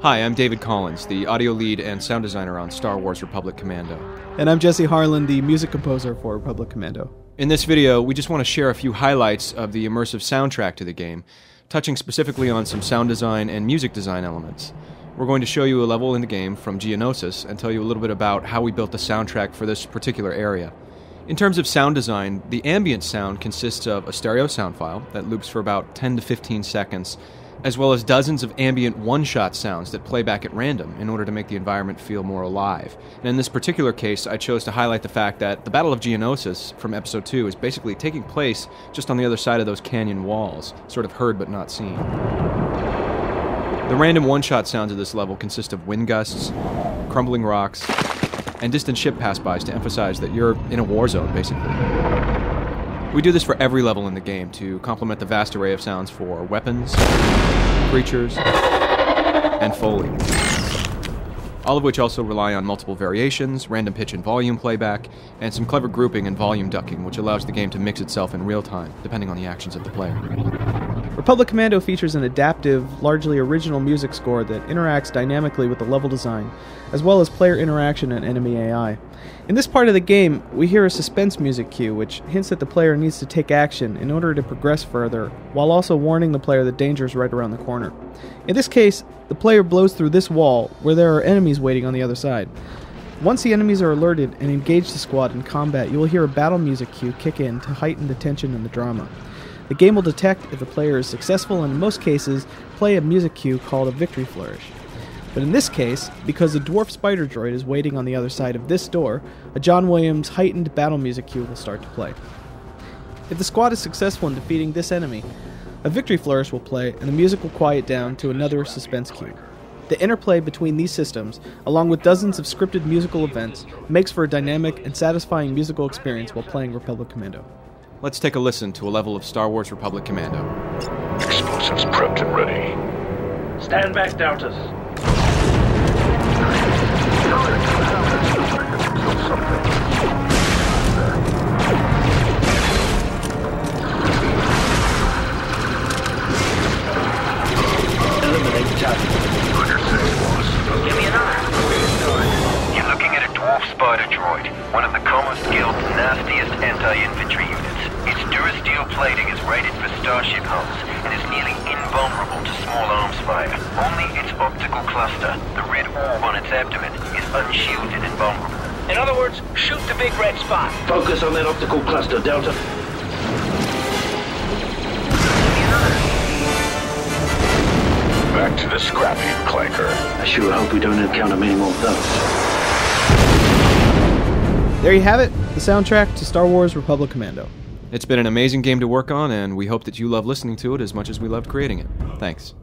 Hi, I'm David Collins, the audio lead and sound designer on Star Wars Republic Commando. And I'm Jesse Harlan, the music composer for Republic Commando. In this video, we just want to share a few highlights of the immersive soundtrack to the game, touching specifically on some sound design and music design elements. We're going to show you a level in the game from Geonosis and tell you a little bit about how we built the soundtrack for this particular area. In terms of sound design, the ambient sound consists of a stereo sound file that loops for about 10 to 15 seconds, as well as dozens of ambient one-shot sounds that play back at random in order to make the environment feel more alive. And in this particular case, I chose to highlight the fact that the Battle of Geonosis from Episode 2 is basically taking place just on the other side of those canyon walls, sort of heard but not seen. The random one-shot sounds of this level consist of wind gusts, crumbling rocks, and distant ship pass-bys to emphasize that you're in a war zone, basically. We do this for every level in the game to complement the vast array of sounds for weapons, creatures, and Foley. All of which also rely on multiple variations, random pitch and volume playback, and some clever grouping and volume ducking, which allows the game to mix itself in real time, depending on the actions of the player. Republic Commando features an adaptive, largely original music score that interacts dynamically with the level design, as well as player interaction and enemy AI. In this part of the game, we hear a suspense music cue, which hints that the player needs to take action in order to progress further, while also warning the player that danger is right around the corner. In this case, the player blows through this wall, where there are enemies waiting on the other side. Once the enemies are alerted and engage the squad in combat, you will hear a battle music cue kick in to heighten the tension and the drama. The game will detect if the player is successful and in most cases play a music cue called a victory flourish. But in this case, because the dwarf spider droid is waiting on the other side of this door, a John Williams heightened battle music cue will start to play. If the squad is successful in defeating this enemy, a victory flourish will play and the music will quiet down to another suspense cue. The interplay between these systems, along with dozens of scripted musical events, makes for a dynamic and satisfying musical experience while playing Republic Commando. Let's take a listen to a level of Star Wars Republic Commando. Explosives prepped and ready. Stand back, Doubters. Eliminate target. Give me an eye. You're looking at a dwarf spider droid, one of the Commerce Guild's nastiest anti-infantry units. Its durasteel plating is rated for starship hulls and is nearly invulnerable to small arms fire. Only its optical cluster, the red orb on its abdomen, is unshielded and vulnerable. In other words, shoot the big red spot. Focus on that optical cluster, Delta. Back to the scrappy clanker. I sure hope we don't encounter many more of those. There you have it, the soundtrack to Star Wars Republic Commando. It's been an amazing game to work on, and we hope that you love listening to it as much as we loved creating it. Thanks.